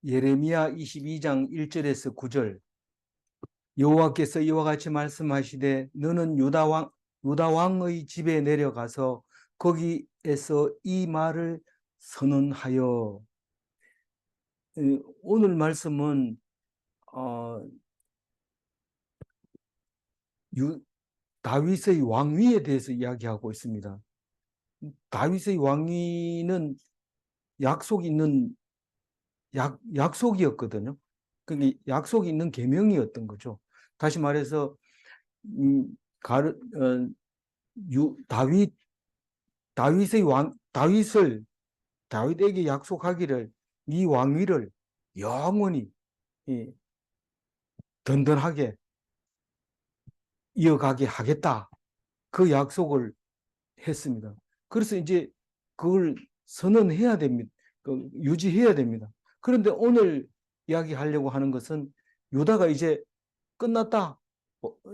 예레미야 22장 1절에서 9절 여호와께서 이와 같이 말씀하시되 너는 유다 왕의 집에 내려가서 거기에서 이 말을 선언하여. 오늘 말씀은 다윗의 왕위에 대해서 이야기하고 있습니다. 다윗의 왕위는 약속이 있는 약속이었거든요. 그게 약속이 있는 계명이었던 거죠. 다시 말해서 다윗에게 약속하기를 이 왕위를 영원히 든든하게 이어가게 하겠다. 그 약속을 했습니다. 그래서 이제 그걸 선언해야 됩니다. 유지해야 됩니다. 그런데 오늘 이야기하려고 하는 것은 유다가 이제 끝났다.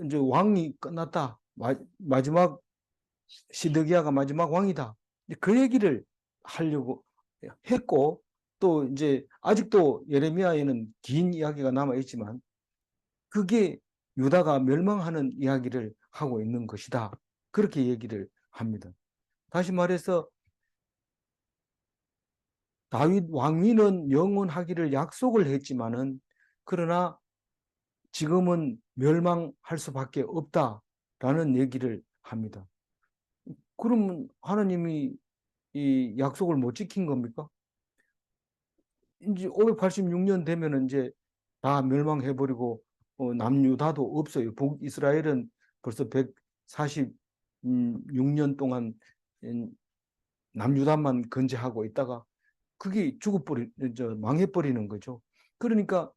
이제 왕이 끝났다. 마지막 시드기야가 마지막 왕이다. 그 얘기를 하려고 했고, 또 이제 아직도 예레미야에는 긴 이야기가 남아 있지만 그게 유다가 멸망하는 이야기를 하고 있는 것이다. 그렇게 얘기를 합니다. 다시 말해서 다윗 왕위는 영원하기를 약속을 했지만은 그러나 지금은 멸망할 수밖에 없다라는 얘기를 합니다. 그러면 하나님이 이 약속을 못 지킨 겁니까? 이제 586년 되면은 이제 다 멸망해버리고 남유다도 없어요. 북이스라엘은 벌써 146년 동안 남유다만 건재하고 있다가 그게 망해버리는 거죠. 그러니까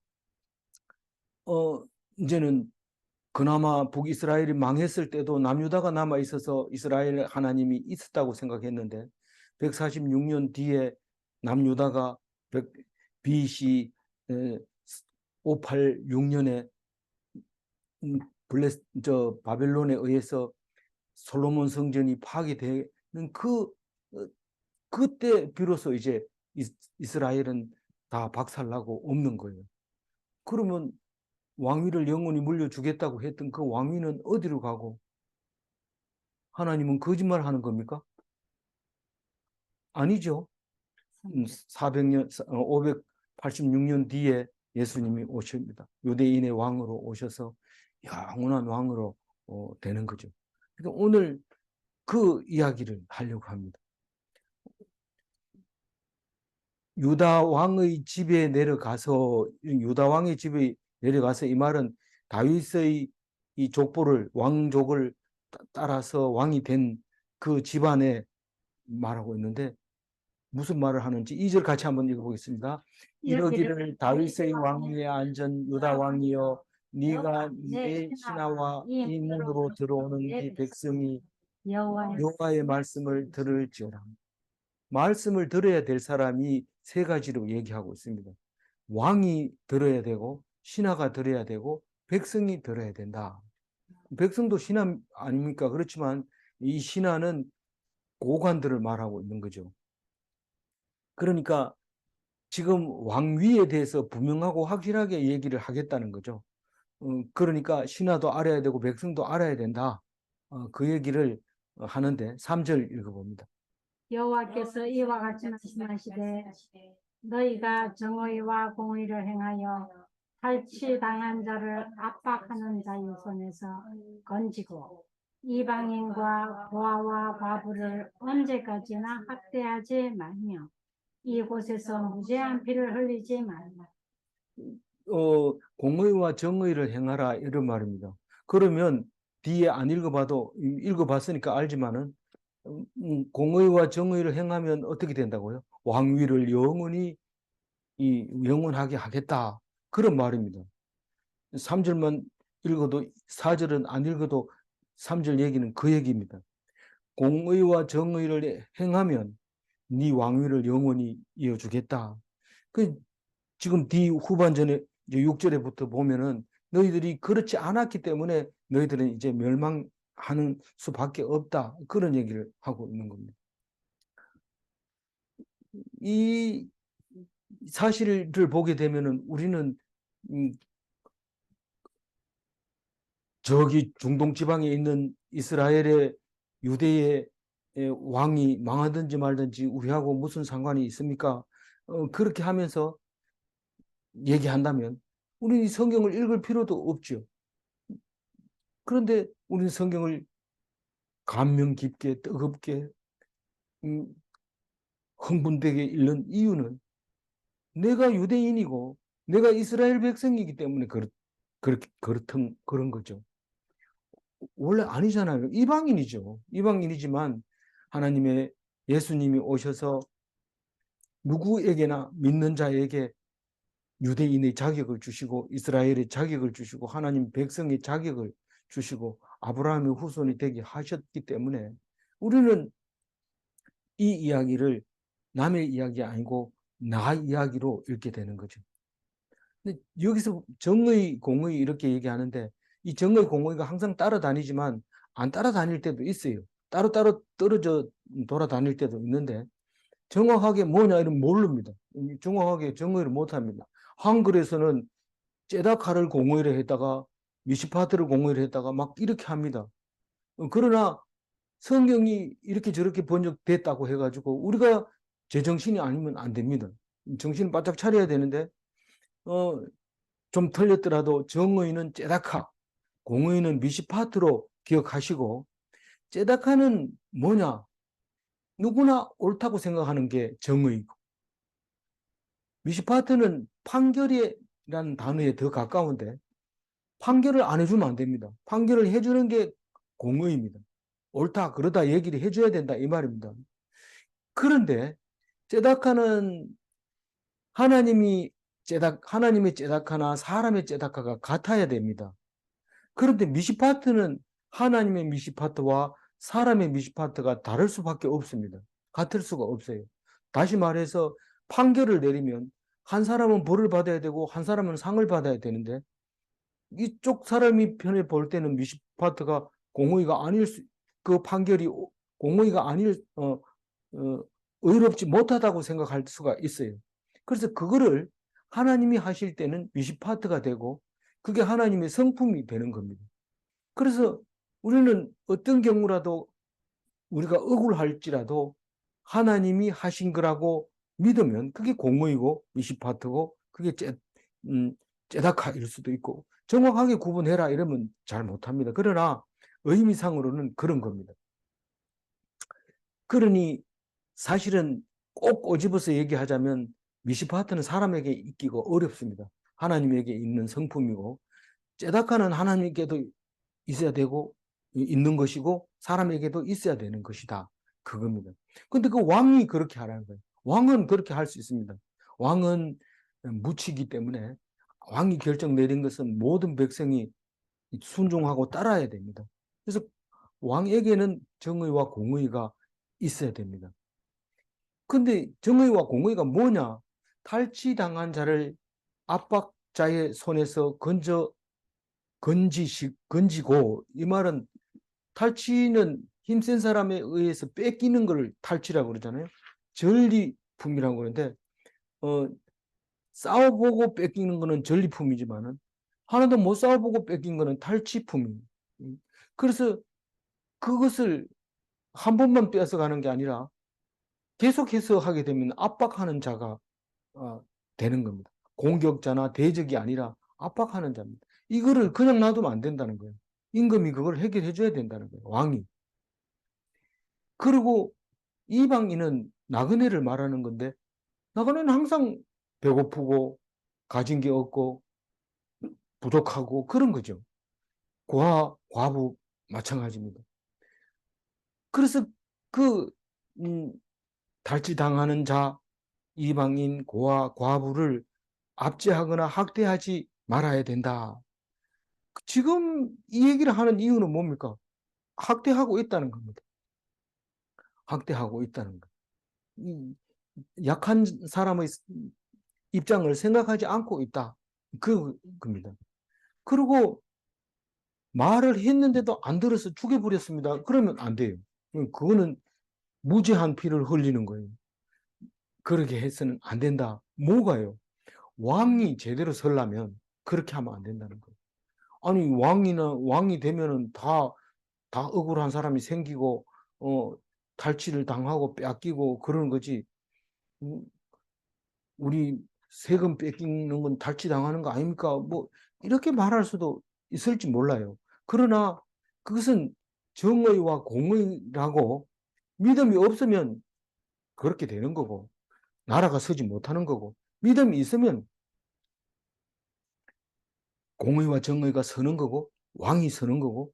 이제는 그나마 북이스라엘이 망했을 때도 남유다가 남아 있어서 이스라엘 하나님이 있었다고 생각했는데 146년 뒤에 남유다가 BC 586년에 바벨론에 의해서 솔로몬 성전이 파괴되는 그때 비로소 이제 이스라엘은 다 박살나고 없는 거예요. 그러면 왕위를 영원히 물려주겠다고 했던 그 왕위는 어디로 가고 하나님은 거짓말하는 겁니까? 아니죠. 400년, 586년 뒤에 예수님이 오십니다. 유대인의 왕으로 오셔서 영원한 왕으로 되는 거죠. 그러니까 오늘 그 이야기를 하려고 합니다. 유다 왕의 집에 내려가서 이 말은 다윗의 이 족보를 왕족을 따라서 왕이 된 그 집안에 말하고 있는데 무슨 말을 하는지 2절 같이 한번 읽어보겠습니다. 이러기를 다윗의 왕위에 앉은 유다 왕이여 네가 내 신하와 이 문으로 들어오는 이 백성이 여호와의 말씀을 들을지어다. 말씀을 들어야 될 사람이 세 가지로 얘기하고 있습니다. 왕이 들어야 되고 신하가 들어야 되고 백성이 들어야 된다. 백성도 신하 아닙니까? 그렇지만 이 신하는 고관들을 말하고 있는 거죠. 그러니까 지금 왕위에 대해서 분명하고 확실하게 얘기를 하겠다는 거죠. 그러니까 신하도 알아야 되고 백성도 알아야 된다. 그 얘기를 하는데 3절 읽어봅니다. 여호와께서 이와 같이 말씀하시되 너희가 정의와 공의를 행하여 탈취당한 자를 압박하는 자의 손에서 건지고 이방인과 고아와 과부를 언제까지나 학대하지 말며 이곳에서 무죄한 피를 흘리지 말라. 공의와 정의를 행하라 이런 말입니다. 그러면 뒤에 안 읽어봐도 읽어봤으니까 알지만은 공의와 정의를 행하면 어떻게 된다고요? 왕위를 영원하게 하겠다. 그런 말입니다. 3절만 읽어도 4절은 안 읽어도 3절 얘기는 그 얘기입니다. 공의와 정의를 행하면 네 왕위를 영원히 이어주겠다. 지금 뒤 후반전에 6절에부터 보면은 너희들이 그렇지 않았기 때문에 너희들은 이제 멸망하는 수밖에 없다. 그런 얘기를 하고 있는 겁니다. 이 사실을 보게 되면은 우리는 저기 중동 지방에 있는 이스라엘의 유대의 왕이 망하든지 말든지 우리하고 무슨 상관이 있습니까? 그렇게 하면서 얘기한다면 우리는 이 성경을 읽을 필요도 없죠. 그런데 우리는 성경을 감명 깊게 뜨겁게 흥분되게 읽는 이유는 내가 유대인이고 내가 이스라엘 백성이기 때문에 그런 거죠. 원래 아니잖아요. 이방인이죠. 이방인이지만 하나님의 예수님이 오셔서 누구에게나 믿는 자에게 유대인의 자격을 주시고 이스라엘의 자격을 주시고 하나님 백성의 자격을 주시고 아브라함의 후손이 되게 하셨기 때문에 우리는 이 이야기를 남의 이야기 아니고 나 이야기로 읽게 되는 거죠. 근데 여기서 정의, 공의 이렇게 얘기하는데 이 정의, 공의가 항상 따라다니지만 안 따라다닐 때도 있어요. 따로따로 떨어져 돌아다닐 때도 있는데 정확하게 뭐냐 이런 모릅니다. 정확하게 정의를 못합니다. 한글에서는 제다카를 공의를 했다가 미시파트를 공의를 했다가 막 이렇게 합니다. 그러나 성경이 이렇게 저렇게 번역됐다고 해가지고 우리가 제정신이 아니면 안 됩니다. 정신을 바짝 차려야 되는데 좀 틀렸더라도 정의는 제다카, 공의는 미시파트로 기억하시고 제다카는 뭐냐? 누구나 옳다고 생각하는 게 정의고 미시파트는 판결이라는 단어에 더 가까운데 판결을 안 해주면 안 됩니다. 판결을 해주는 게 공의입니다. 옳다 그러다 얘기를 해줘야 된다 이 말입니다. 그런데 제다카는 하나님의 제다카나 사람의 제다카가 같아야 됩니다. 그런데 미시파트는 하나님의 미시파트와 사람의 미시파트가 다를 수밖에 없습니다. 같을 수가 없어요. 다시 말해서 판결을 내리면 한 사람은 벌을 받아야 되고 한 사람은 상을 받아야 되는데 이쪽 사람이 편에 볼 때는 미시파트가 공의가 아닐 그 판결이 공의가 아닐 의롭지 못하다고 생각할 수가 있어요. 그래서 그거를 하나님이 하실 때는 미시파트가 되고 그게 하나님의 성품이 되는 겁니다. 그래서 우리는 어떤 경우라도 우리가 억울할지라도 하나님이 하신 거라고 믿으면 그게 공의고 미시파트고 그게 제다카일 수도 있고 정확하게 구분해라 이러면 잘 못합니다. 그러나 의미상으로는 그런 겁니다. 그러니 사실은 꼭 꼬집어서 얘기하자면 미시파트는 사람에게 있기가 어렵습니다. 하나님에게 있는 성품이고 제다카는 하나님께도 있어야 되고 있는 것이고 사람에게도 있어야 되는 것이다. 그겁니다. 근데 그 왕이 그렇게 하라는 거예요. 왕은 그렇게 할 수 있습니다. 왕은 무치기 때문에 왕이 결정 내린 것은 모든 백성이 순종하고 따라야 됩니다. 그래서 왕에게는 정의와 공의가 있어야 됩니다. 근데 정의와 공의가 뭐냐? 탈취당한 자를 압박자의 손에서 건지고, 이 말은 탈취는 힘센 사람에 의해서 뺏기는 걸 탈취라고 그러잖아요. 전리품이라고 그러는데, 싸워보고 뺏기는 거는 전리품이지만은, 하나도 못 싸워보고 뺏긴 거는 탈취품입니다. 그래서 그것을 한 번만 뺏어가는 게 아니라 계속해서 하게 되면 압박하는 자가 되는 겁니다. 공격자나 대적이 아니라 압박하는 자입니다. 이거를 그냥 놔두면 안 된다는 거예요. 임금이 그걸 해결해 줘야 된다는 거예요. 왕이. 그리고 이방인은 나그네를 말하는 건데 나그네는 항상 배고프고 가진 게 없고 부족하고 그런 거죠. 과부 마찬가지입니다. 그래서 그 달치당하는 자, 이방인, 과부를 압제하거나 학대하지 말아야 된다. 지금 이 얘기를 하는 이유는 뭡니까? 학대하고 있다는 겁니다. 학대하고 있다는 것. 약한 사람의 입장을 생각하지 않고 있다. 그겁니다. 그리고 말을 했는데도 안 들어서 죽여버렸습니다. 그러면 안 돼요. 그거는 무죄한 피를 흘리는 거예요. 그렇게 해서는 안 된다. 뭐가요? 왕이 제대로 서려면 그렇게 하면 안 된다는 거예요. 아니, 왕이 되면은 다 억울한 사람이 생기고, 탈취를 당하고 뺏기고 그러는 거지. 음, 우리 세금 뺏기는 건 탈취당하는 거 아닙니까? 뭐, 이렇게 말할 수도 있을지 몰라요. 그러나 그것은 정의와 공의라고 믿음이 없으면 그렇게 되는 거고, 나라가 서지 못하는 거고, 믿음이 있으면 공의와 정의가 서는 거고, 왕이 서는 거고,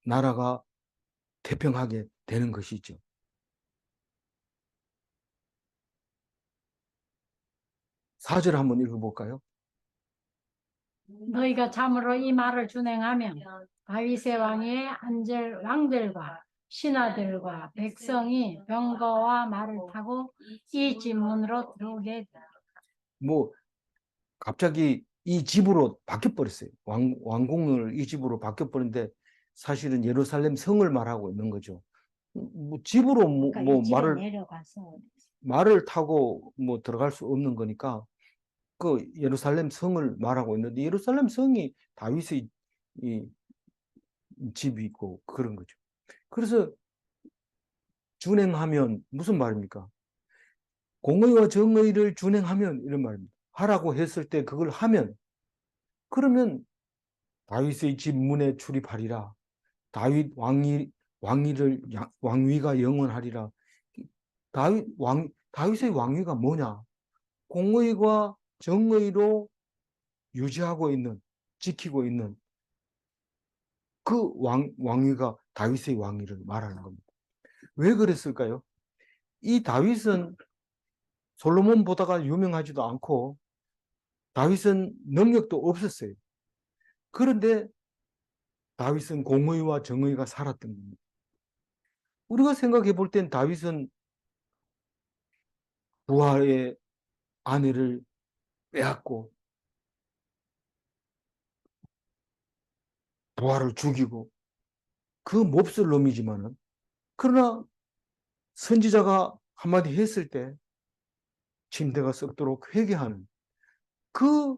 나라가 태평하게 되는 것이죠. 4절 한번 읽어볼까요? 너희가 참으로 이 말을 준행하면 다윗의 왕의 안젤 왕들과 신하들과 백성이 병거와 말을 타고 이 집문으로 들어오게 되리라. 뭐 갑자기 이 집으로 바뀌어버렸어요. 왕궁을 이 집으로 바뀌어버렸는데 사실은 예루살렘 성을 말하고 있는 거죠. 뭐 집으로 그러니까 이 집에 내려가서 말을 타고 뭐 들어갈 수 없는 거니까 그 예루살렘 성을 말하고 있는데 예루살렘 성이 다윗의 이 집이고 그런 거죠. 그래서 준행하면 무슨 말입니까? 공의와 정의를 준행하면 이런 말입니다. 하라고 했을 때 그걸 하면 그러면 다윗의 집 문에 출입하리라. 다윗 왕위가 영원하리라. 다윗의 왕위가 뭐냐? 공의와 정의로 유지하고 있는, 지키고 있는 그 왕위가 다윗의 왕위를 말하는 겁니다. 왜 그랬을까요? 이 다윗은 솔로몬보다가 유명하지도 않고 다윗은 능력도 없었어요. 그런데 다윗은 공의와 정의가 살았던 겁니다. 우리가 생각해 볼 땐 다윗은 부하의 아내를 빼앗고 부하를 죽이고 그 몹쓸 놈이지만은 그러나 선지자가 한마디 했을 때 침대가 썩도록 회개하는 그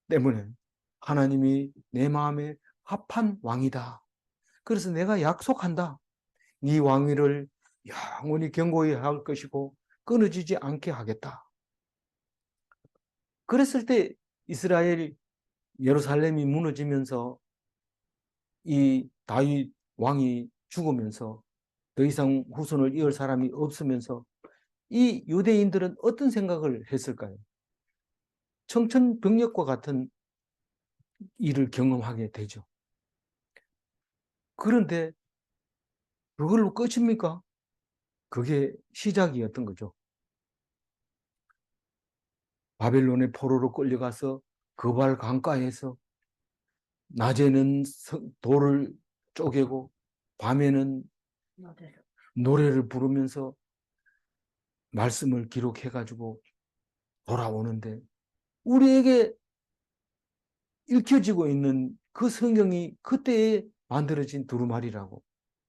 때문에 하나님이 내 마음에 합한 왕이다. 그래서 내가 약속한다. 네 왕위를 영원히 견고히 할 것이고 끊어지지 않게 하겠다. 그랬을 때 이스라엘 예루살렘이 무너지면서 이 다윗 왕이 죽으면서 더 이상 후손을 이을 사람이 없으면서 이 유대인들은 어떤 생각을 했을까요? 청천벽력과 같은 일을 경험하게 되죠. 그런데 그걸로 끝입니까? 그게 시작이었던 거죠. 바벨론의 포로로 끌려가서 거발 강가에서 낮에는 돌을 쪼개고 밤에는 노래를 부르면서 말씀을 기록해가지고 돌아오는데 우리에게 읽혀지고 있는 그 성경이 그때에 만들어진 두루마리라고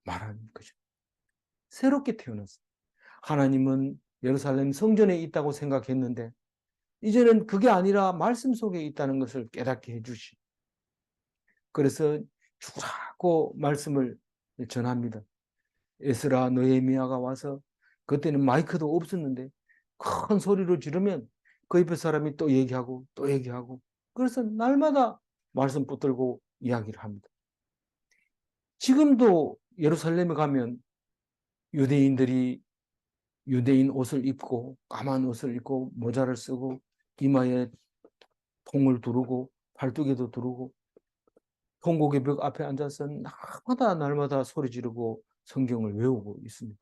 말하는 거죠. 새롭게 태어났어요. 하나님은 예루살렘 성전에 있다고 생각했는데 이제는 그게 아니라 말씀 속에 있다는 것을 깨닫게 해주시. 그래서 주라고 말씀을 전합니다. 에스라 느헤미야가 와서 그때는 마이크도 없었는데 큰 소리로 지르면 그 옆에 사람이 또 얘기하고 또 얘기하고 그래서 날마다 말씀 붙들고 이야기를 합니다. 지금도 예루살렘에 가면 유대인들이 유대인 옷을 입고 까만 옷을 입고 모자를 쓰고 이마에 통을 두르고 팔뚝에도 두르고 통곡의 벽 앞에 앉아서 날마다 소리 지르고 성경을 외우고 있습니다.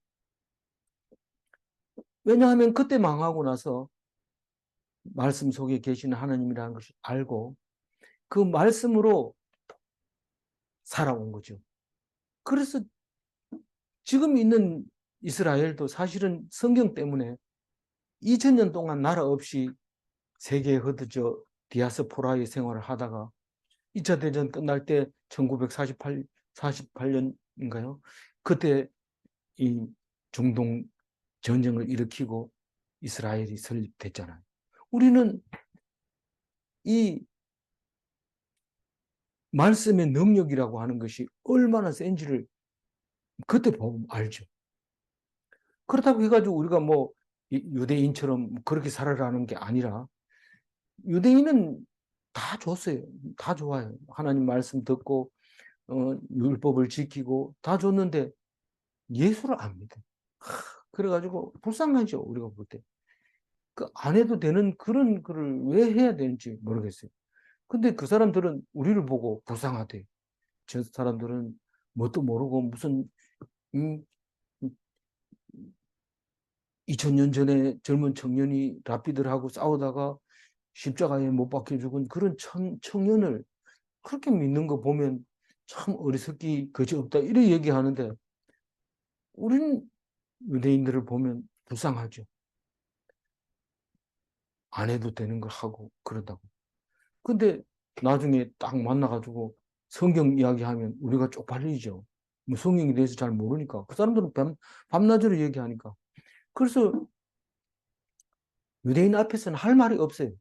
왜냐하면 그때 망하고 나서 말씀 속에 계시는 하나님이라는 것을 알고 그 말씀으로 살아온 거죠. 그래서 지금 있는 이스라엘도 사실은 성경 때문에 2000년 동안 나라 없이 세계에 흩어져 디아스포라의 생활을 하다가 2차 대전 끝날 때 1948년인가요? 그때 이 중동 전쟁을 일으키고 이스라엘이 설립됐잖아요. 우리는 이 말씀의 능력이라고 하는 것이 얼마나 센지를 그때 보면 알죠. 그렇다고 해가지고 우리가 뭐 유대인처럼 그렇게 살아라는 게 아니라 유대인은 다 줬어요. 다 좋아요. 하나님 말씀 듣고 율법을 지키고 다 줬는데 예수를 안 믿어. 그래가지고 불쌍하죠. 우리가 볼 때. 그 안 해도 되는 그런 거를 왜 해야 되는지 모르겠어요. 근데 그 사람들은 우리를 보고 불쌍하대. 저 사람들은 뭣도 모르고 무슨 2000년 전에 젊은 청년이 랍비들하고 싸우다가 십자가에 못 박혀 죽은 그런 청년을 그렇게 믿는 거 보면 참 어리석기 그지없다 이렇게 얘기하는데 우리는 유대인들을 보면 불쌍하죠. 안 해도 되는 걸 하고 그러다고. 근데 나중에 딱 만나가지고 성경 이야기하면 우리가 쪽팔리죠. 뭐 성경에 대해서 잘 모르니까. 그 사람들은 밤낮으로 얘기하니까. 그래서 유대인 앞에서는 할 말이 없어요.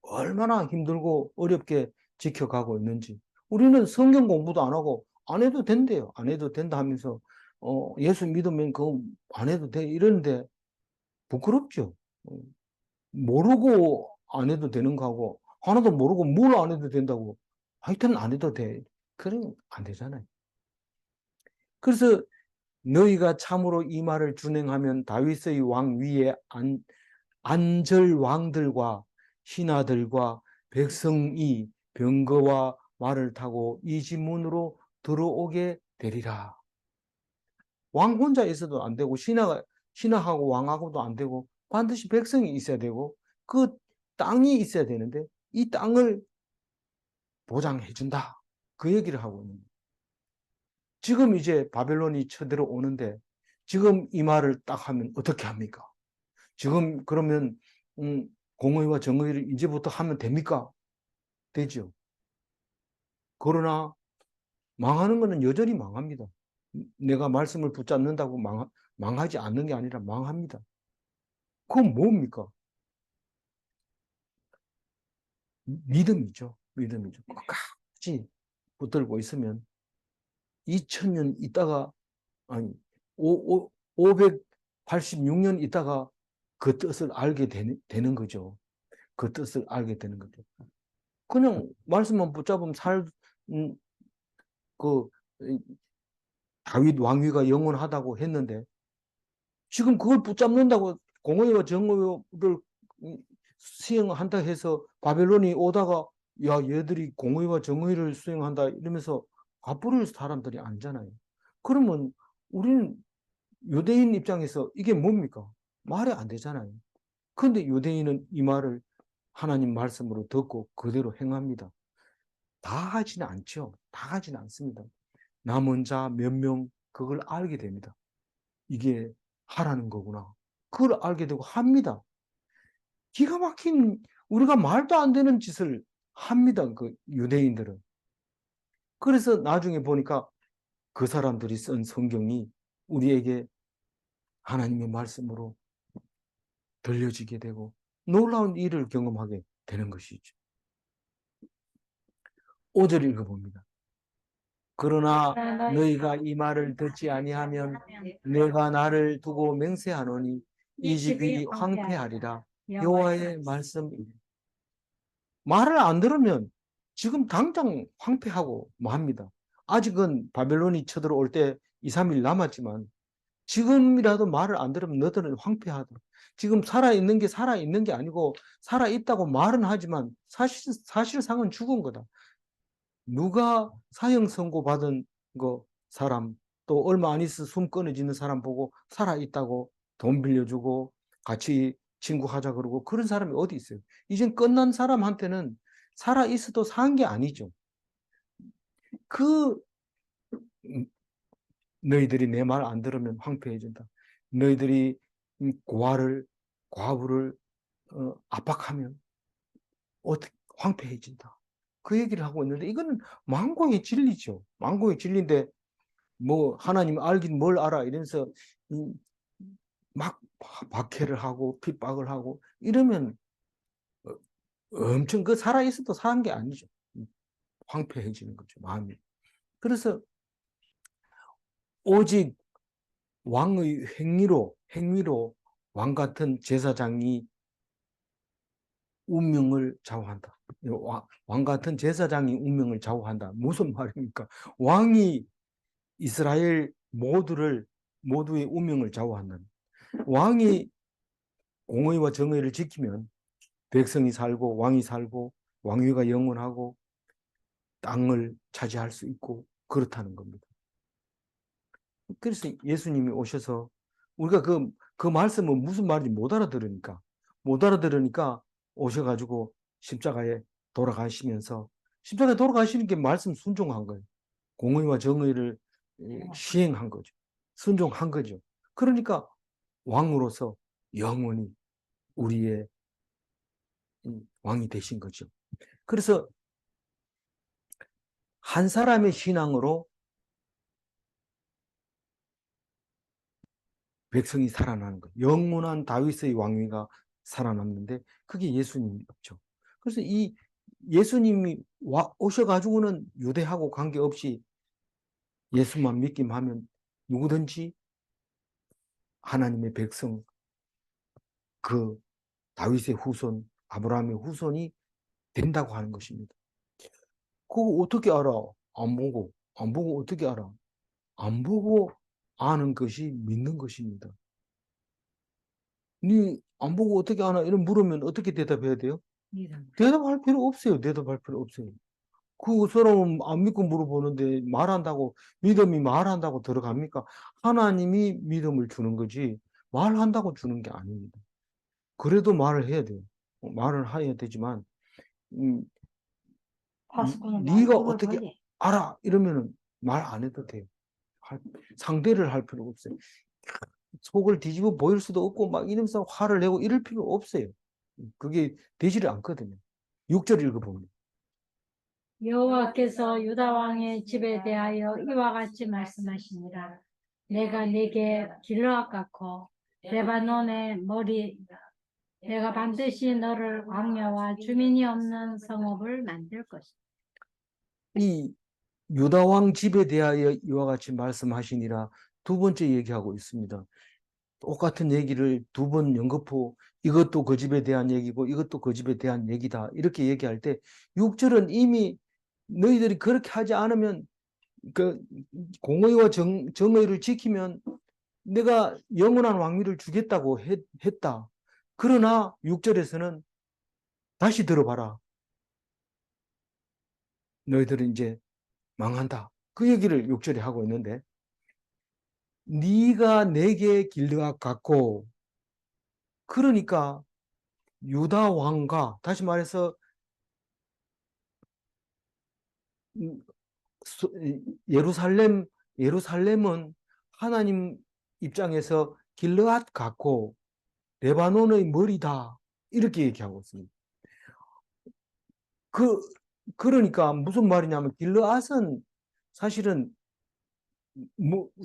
얼마나 힘들고 어렵게 지켜가고 있는지. 우리는 성경 공부도 안 하고 안 해도 된대요. 안 해도 된다 하면서 예수 믿으면 그거 안 해도 돼 이러는데 부끄럽죠. 모르고 안 해도 되는 거하고 하나도 모르고 뭘 안 해도 된다고 하여튼 안 해도 돼. 그러면 안 되잖아요. 그래서 너희가 참으로 이 말을 준행하면 다윗의 왕 위에 안절 왕들과 신하들과 백성이 병거와 말을 타고 이 집 문으로 들어오게 되리라. 왕 혼자 있어도 안 되고 신하하고 왕하고도 안 되고 반드시 백성이 있어야 되고 그 땅이 있어야 되는데 이 땅을 보장해 준다. 그 얘기를 하고 있는 거예요. 지금 이제 바벨론이 쳐들어오는데 지금 이 말을 딱 하면 어떻게 합니까? 지금 그러면 공의와 정의를 이제부터 하면 됩니까? 되죠. 그러나 망하는 것은 여전히 망합니다. 내가 말씀을 붙잡는다고 망하지 않는 게 아니라 망합니다. 그건 뭡니까? 믿음이죠. 믿음이죠. 끝까지 붙들고 있으면 2000년 있다가 아니 586년 있다가 그 뜻을 알게 되는 거죠. 그 뜻을 알게 되는 거죠. 그냥 말씀만 붙잡으면 그 다윗 왕위가 영원하다고 했는데 지금 그걸 붙잡는다고 공의와 정의를 수행한다 해서 바벨론이 오다가 야 얘들이 공의와 정의를 수행한다 이러면서 화풀이를 사람들이 아니잖아요. 그러면 우리는 유대인 입장에서 이게 뭡니까? 말이 안 되잖아요. 그런데 유대인은 이 말을 하나님 말씀으로 듣고 그대로 행합니다. 다 하지는 않죠. 다 하지는 않습니다. 남은 자 몇 명 그걸 알게 됩니다. 이게 하라는 거구나. 그걸 알게 되고 합니다. 기가 막힌 우리가 말도 안 되는 짓을 합니다. 그 유대인들은. 그래서 나중에 보니까 그 사람들이 쓴 성경이 우리에게 하나님의 말씀으로 들려지게 되고 놀라운 일을 경험하게 되는 것이죠. 5절 읽어봅니다. 그러나 너희가 이 말을 듣지 아니하면 내가 나를 두고 맹세하노니 이 집이 황폐하리라. 여호와의 말씀이니. 말을 안 들으면 지금 당장 황폐하고 뭐 합니다. 아직은 바벨론이 쳐들어올 때 2, 3일 남았지만 지금이라도 말을 안 들으면 너희들은 황폐하다. 지금 살아있는 게 살아있는 게 아니고 살아있다고 말은 하지만 사실상은 죽은 거다. 누가 사형 선고 받은 거 사람 또 얼마 안 있어 숨 끊어지는 사람 보고 살아있다고 돈 빌려주고 같이 친구하자 그러고 그런 사람이 어디 있어요. 이젠 끝난 사람한테는 살아있어도 산 게 아니죠. 그 너희들이 내 말 안 들으면 황폐해진다. 너희들이 과부를 압박하면 어떻게 황폐해진다. 그 얘기를 하고 있는데 이거는 망고의 진리죠. 망고의 진리인데 뭐 하나님 알긴 뭘 알아 이러면서 막 박해를 하고 핍박을 하고 이러면 엄청 그 살아있어도 사는 게 아니죠. 황폐해지는 거죠, 마음이. 그래서 오직 왕의 행위로 왕 같은 제사장이 운명을 좌우한다. 왕 같은 제사장이 운명을 좌우한다. 무슨 말입니까? 왕이 이스라엘 모두의 운명을 좌우한다. 왕이 공의와 정의를 지키면 백성이 살고 왕이 살고 왕위가 영원하고 땅을 차지할 수 있고 그렇다는 겁니다. 그래서 예수님이 오셔서 우리가 그 말씀은 무슨 말인지 못 알아들으니까 오셔가지고 십자가에 돌아가시면서 십자가에 돌아가시는 게 말씀 순종한 거예요. 공의와 정의를 시행한 거죠. 순종한 거죠. 그러니까 왕으로서 영원히 우리의 왕이 되신 거죠. 그래서 한 사람의 신앙으로 백성이 살아나는 거예요. 영원한 다윗의 왕위가 살아남는데 그게 예수님이죠. 그래서 이 예수님이 오셔가지고는 유대하고 관계없이 예수만 믿기만 하면 누구든지 하나님의 백성, 그 다윗의 후손, 아브라함의 후손이 된다고 하는 것입니다. 그거 어떻게 알아? 안 보고 어떻게 알아? 안 보고 아는 것이 믿는 것입니다. 니 안 보고 어떻게 아나? 이런 물으면 어떻게 대답해야 돼요? 대답할 필요 없어요. 대답할 필요 없어요. 그 사람은 안 믿고 물어보는데 믿음이 말한다고 들어갑니까? 하나님이 믿음을 주는 거지 말한다고 주는 게 아닙니다. 그래도 말을 해야 돼요. 말을 해야 되지만 네가 어떻게 알아? 이러면은 말 안 해도 돼요. 상대를 할 필요 없어요. 속을 뒤집어 보일 수도 없고 막 이러면서 화를 내고 이럴 필요 없어요. 그게 되지를 않거든요. 6절 읽어보면 여호와께서 유다 왕의 집에 대하여 이와 같이 말씀하시니라. 내가 네게 길르앗 같고 레바논의 머리이다. 내가 반드시 너를 광야와 주민이 없는 성읍을 만들 것이다. 이 유다 왕 집에 대하여 이와 같이 말씀하시니라 두 번째 얘기하고 있습니다. 똑같은 얘기를 두 번 연거푸 이것도 그 집에 대한 얘기고 이것도 그 집에 대한 얘기다 이렇게 얘기할 때 6절은 이미 너희들이 그렇게 하지 않으면 그 공의와 정의를 지키면 내가 영원한 왕위를 주겠다고 했다. 그러나 6절에서는 다시 들어봐라. 너희들은 이제 망한다. 그 얘기를 6절에 하고 있는데 네가 내게 길르앗 같고 그러니까 유다 왕과 다시 말해서 예루살렘은 하나님 입장에서 길르앗 같고 레바논의 머리다 이렇게 얘기하고 있습니다. 그러니까 무슨 말이냐면 길르앗은 사실은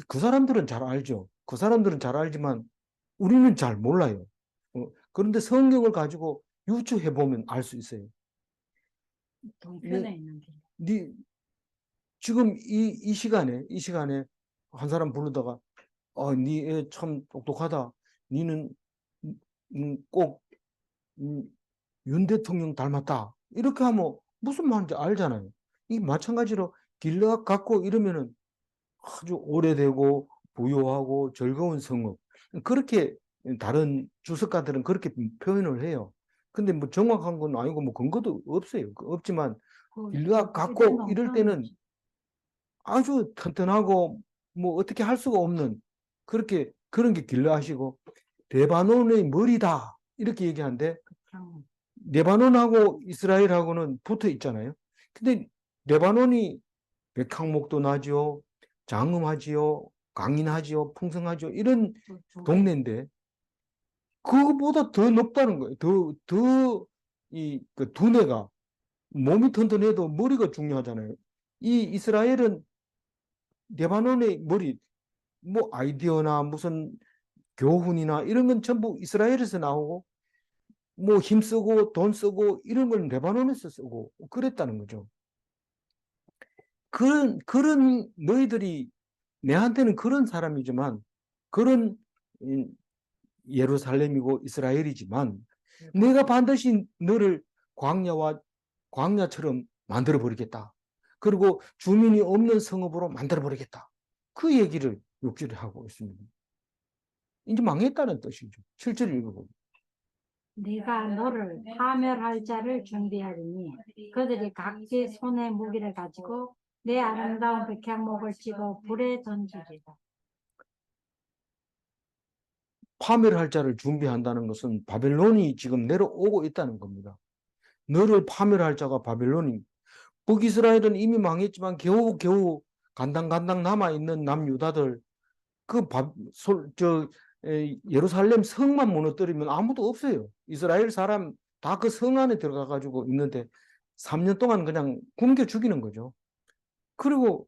그 사람들은 잘 알죠. 그 사람들은 잘 알지만 우리는 잘 몰라요. 그런데 성경을 가지고 유추해 보면 알 수 있어요. 동편에 있는 길. 지금 이 시간에 한 사람 부르다가 니 애 참 똑똑하다. 니는 꼭 윤 대통령 닮았다. 이렇게 하면 무슨 말인지 알잖아요. 이 마찬가지로 길러 갖고 이러면은 아주 오래되고 부유하고 즐거운 성읍. 그렇게 다른 주석가들은 그렇게 표현을 해요. 근데 뭐 정확한 건 아니고 뭐 근거도 없어요. 없지만 길러 갖고 이럴 때는 아주 튼튼하고 뭐 어떻게 할 수가 없는 그런 게 길러하시고 레바논의 머리다 이렇게 얘기하는데 레바논하고 이스라엘하고는 붙어 있잖아요. 근데 레바논이 백향목도 나지요, 장음하지요, 강인하지요, 풍성하지요 이런 동네인데 그거보다 더 높다는 거예요. 그 두뇌가 몸이 튼튼해도 머리가 중요하잖아요. 이 이스라엘은 레바논의 머리, 뭐 아이디어나 무슨 교훈이나 이런 건 전부 이스라엘에서 나오고 뭐 힘쓰고 돈 쓰고 이런 걸 레바논에서 쓰고 그랬다는 거죠. 그런 너희들이 내한테는 그런 사람이지만 그런 예루살렘이고 이스라엘이지만 내가 반드시 너를 광야처럼 만들어 버리겠다. 그리고 주민이 없는 성읍으로 만들어 버리겠다. 그 얘기를 6절에 하고 있습니다. 이제 망했다는 뜻이죠. 7절 읽어보면. 네가 너를 파멸할 자를 준비하리니 그들이 각기 손에 무기를 가지고 내 아름다운 백향목을 찍어 불에 던지리라. 파멸할 자를 준비한다는 것은 바벨론이 지금 내려오고 있다는 겁니다. 너를 파멸할 자가 바벨론이. 북이스라엘은 이미 망했지만 겨우 간당간당 남아있는 남유다들 예루살렘 성만 무너뜨리면 아무도 없어요. 이스라엘 사람 다 그 성 안에 들어가 가지고 있는데 3년 동안 그냥 굶겨 죽이는 거죠. 그리고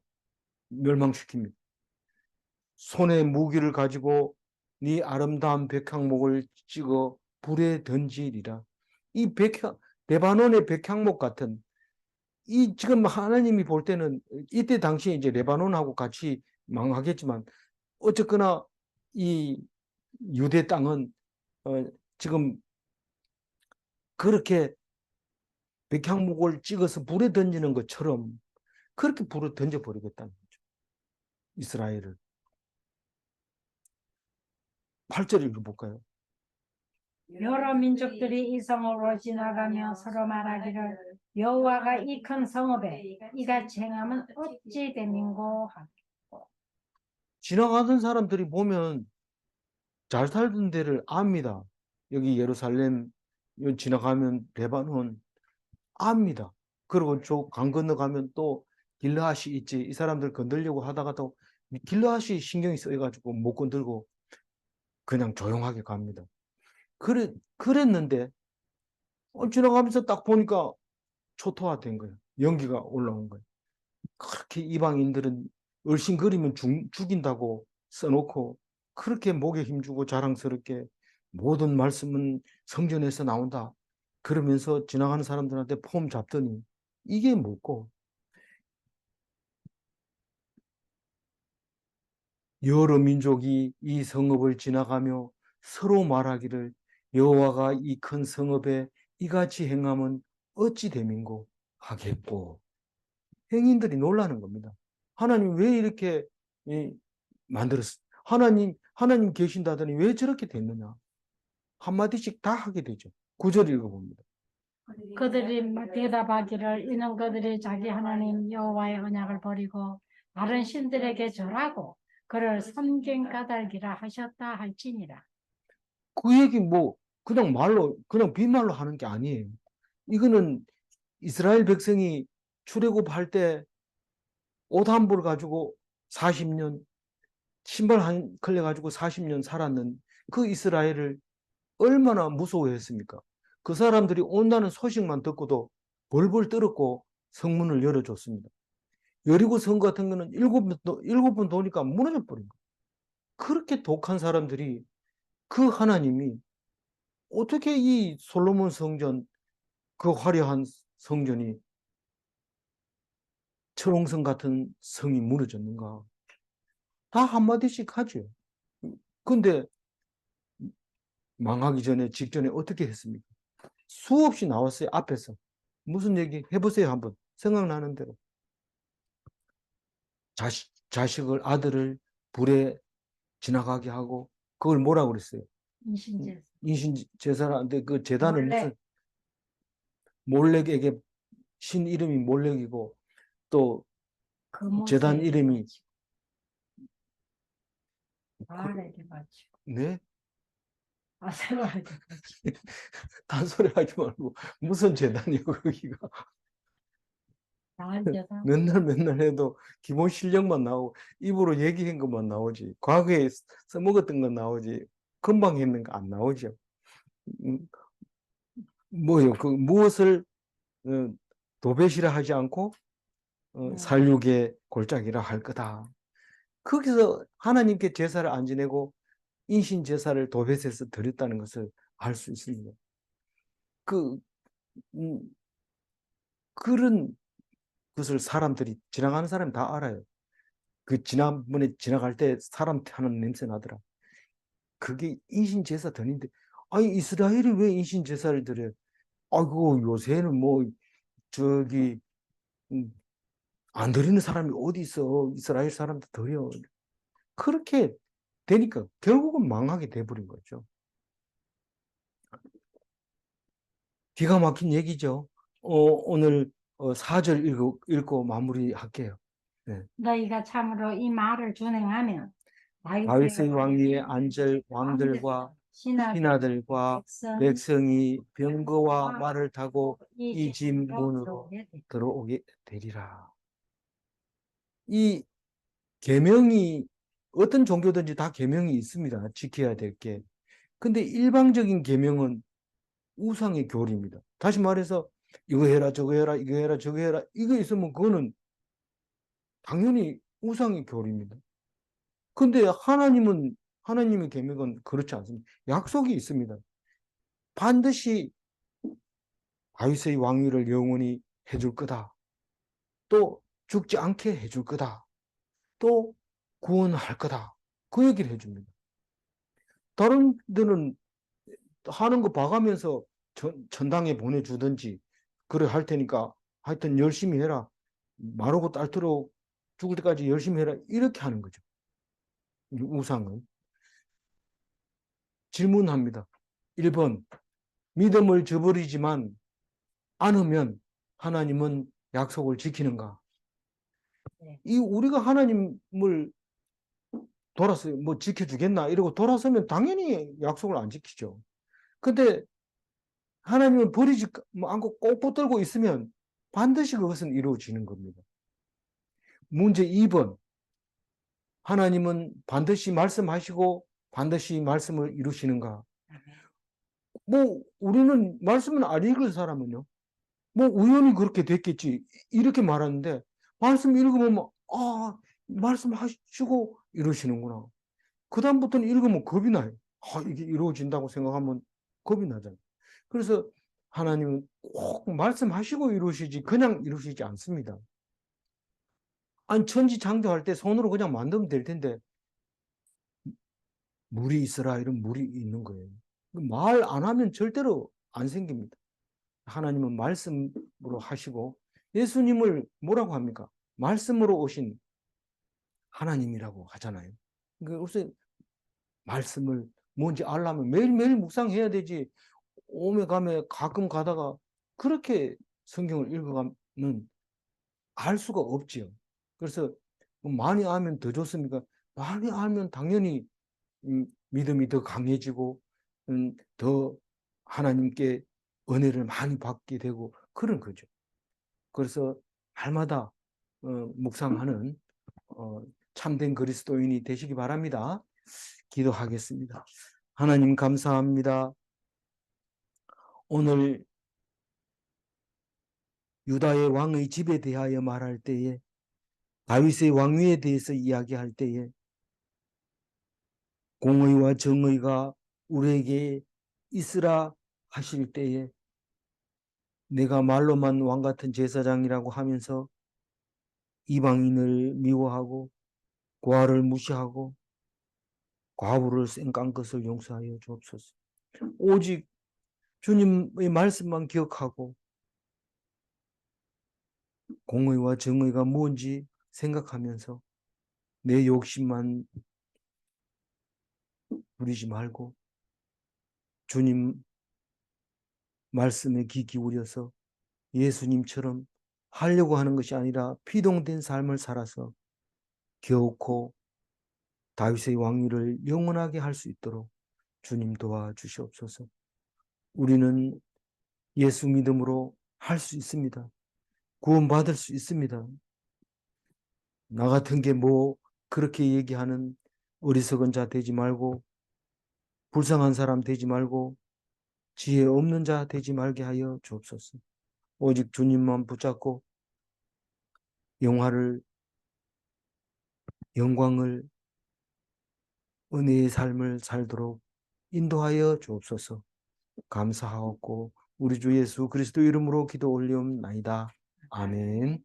멸망시킵니다. 손에 무기를 가지고 네 아름다운 백향목을 찍어 불에 던지리라. 이 레바논의 백향목 같은 이 지금 하나님이 볼 때는 이때 당시에 이제 레바논하고 같이 망하겠지만 어쨌거나 이 유대 땅은 지금 그렇게 백향목을 찍어서 불에 던지는 것처럼 그렇게 불에 던져버리겠다는 거죠. 이스라엘을. 8절 읽어볼까요? 여러 민족들이 이 성으로 지나가며 서로 말하기를 여호와가 이 큰 성읍에 이같이 행하면 어찌 됨인고 하고. 지나가던 사람들이 보면 잘 살던 데를 압니다. 여기 예루살렘 지나가면 레바논 압니다. 그리고 저 강 건너가면 또 길르앗이 있지. 이 사람들 건들려고 하다가 또 길르앗이 신경이 쓰여가지고 못 건들고 그냥 조용하게 갑니다. 그랬는데 지나가면서 딱 보니까 초토화된 거예요. 연기가 올라온 거예요. 그렇게 이방인들은 얼씬거리면 죽인다고 써놓고 그렇게 목에 힘주고 자랑스럽게 모든 말씀은 성전에서 나온다. 그러면서 지나가는 사람들한테 폼 잡더니 이게 뭐고 여러 민족이 이 성읍을 지나가며 서로 말하기를 여호와가 이 큰 성읍에 이같이 행하면 어찌 됨인고 하겠고 행인들이 놀라는 겁니다. 하나님 왜 이렇게 만들었어? 하나님 계신다더니 왜 저렇게 됐느냐? 한마디씩 다 하게 되죠. 9절 읽어봅니다. 그들이 대답하기를 이는 그들이 자기 하나님 여호와의 언약을 버리고 다른 신들에게 절하고 그를 섬긴 까닭이라 하셨다 할지니라. 그 얘기 뭐 그냥 말로 그냥 빈말로 하는 게 아니에요. 이거는 이스라엘 백성이 출애굽할 때 옷 한 벌 가지고 40년 신발 한 컬레 가지고 40년 살았는 그 이스라엘을 얼마나 무서워했습니까? 그 사람들이 온다는 소식만 듣고도 벌벌 떨었고 성문을 열어줬습니다. 여리고 성 같은 거는 일곱 번 도니까 무너져 버린 거예요. 그렇게 독한 사람들이 그 하나님이 어떻게 이 솔로몬 성전 그 화려한 성전이 철옹성 같은 성이 무너졌는가? 다 한마디씩 하죠. 근데 망하기 전에 직전에 어떻게 했습니까? 수없이 나왔어요. 앞에서. 무슨 얘기 해보세요. 한번. 생각나는 대로. 자식을 아들을 불에 지나가게 하고 그걸 뭐라고 그랬어요? 인신제 인신제사라는데 그 제단을 몰래. 무슨 몰렉에게 신 이름이 몰렉이고 또 제단 이름이 아래게 가지고 네? 아세라게 가지고 단소리 하지 말고 무슨 제단이요 거기가 나한테다 맨날 해도 기본 실력만 나오고 입으로 얘기한 것만 나오지 과거에 써먹었던 건 나오지 금방 했는 거 안 나오죠. 음, 뭐요? 그 무엇을 도배시라 하지 않고 살육의 골짜기라 할 거다. 거기서 하나님께 제사를 안 지내고 인신 제사를 도벳에서 드렸다는 것을 알 수 있습니다. 그 그런 것을 사람들이 지나가는 사람이 다 알아요. 그 지난번에 지나갈 때 사람 타는 냄새 나더라. 그게 인신 제사 드는데, 아니 이스라엘이 왜 인신 제사를 드려요? 아이고 요새는 뭐 저기 음, 안 드리는 사람이 어디 있어? 이스라엘 사람도 드려. 그렇게 되니까 결국은 망하게 돼버린 거죠. 기가 막힌 얘기죠. 오늘 4절 읽고 마무리할게요. 네. 너희가 참으로 이 말을 준행하면 다윗의 다윗의 왕위에 앉을 왕들과 신하들과 백성이 병거와 말을 타고 이 집 문으로 들어오게 되리라. 이 계명이 어떤 종교든지 다 계명이 있습니다. 지켜야 될 게. 근데 일방적인 계명은 우상의 교리입니다. 다시 말해서 이거 해라 저거 해라 이거 해라 저거 해라 이거 있으면 그거는 당연히 우상의 교리입니다. 근데 하나님의 계명은 그렇지 않습니다. 약속이 있습니다. 반드시 다윗의 왕위를 영원히 해줄 거다. 또 죽지 않게 해줄 거다. 또 구원할 거다. 그 얘기를 해줍니다. 다른 데는 하는 거 봐가면서 천당에 보내주든지 그래 할 테니까 하여튼 열심히 해라. 마르고 딸토록 죽을 때까지 열심히 해라. 이렇게 하는 거죠. 우상은. 질문합니다. 1번. 믿음을 저버리지만 않으면 하나님은 약속을 지키는가? 이 우리가 하나님을 돌아서 뭐 지켜주겠나 이러고 돌아서면 당연히 약속을 안 지키죠. 근데 하나님은 버리지 않고 꼭 붙들고 있으면 반드시 그것은 이루어지는 겁니다. 문제 2번. 하나님은 반드시 말씀하시고 반드시 말씀을 이루시는가? 뭐 우리는 말씀은 안 읽을 사람은요. 뭐 우연히 그렇게 됐겠지. 이렇게 말하는데 말씀 읽으면 말씀하시고 이러시는구나. 그다음부터는 읽으면 겁이 나요. 이게 이루어진다고 생각하면 겁이 나잖아요. 그래서 하나님은 꼭 말씀하시고 이루시지 그냥 이루시지 않습니다. 아니 천지창조할 때 손으로 그냥 만들면 될 텐데 물이 있어라 이런 물이 있는 거예요. 말 안 하면 절대로 안 생깁니다. 하나님은 말씀으로 하시고 예수님을 뭐라고 합니까? 말씀으로 오신 하나님이라고 하잖아요. 그래서 말씀을 뭔지 알려면 매일매일 묵상해야 되지. 오며 가며 가끔 가다가 그렇게 성경을 읽어가면 알 수가 없지요. 그래서 많이 알면 더 좋습니까? 많이 알면 당연히 믿음이 더 강해지고 더 하나님께 은혜를 많이 받게 되고 그런 거죠. 그래서 날마다 묵상하는 참된 그리스도인이 되시기 바랍니다. 기도하겠습니다. 하나님 감사합니다. 오늘 유다의 왕의 집에 대하여 말할 때에 다윗의 왕위에 대해서 이야기할 때에 공의와 정의가 우리에게 있으라 하실 때에 내가 말로만 왕 같은 제사장이라고 하면서 이방인을 미워하고 고아를 무시하고 과부를 쌩깐 것을 용서하여 주옵소서. 오직 주님의 말씀만 기억하고 공의와 정의가 뭔지 생각하면서 내 욕심만 부리지 말고 주님 말씀에 귀 기울여서 예수님처럼 하려고 하는 것이 아니라 피동된 삶을 살아서 겨우코 다윗의 왕위를 영원하게 할 수 있도록 주님 도와주시옵소서. 우리는 예수 믿음으로 할 수 있습니다. 구원받을 수 있습니다. 나 같은 게 뭐 그렇게 얘기하는 어리석은 자 되지 말고 불쌍한 사람 되지 말고 지혜 없는 자 되지 말게 하여 주옵소서. 오직 주님만 붙잡고 영광을 은혜의 삶을 살도록 인도하여 주옵소서. 감사하옵고 우리 주 예수 그리스도 이름으로 기도 올리옵나이다. 아멘.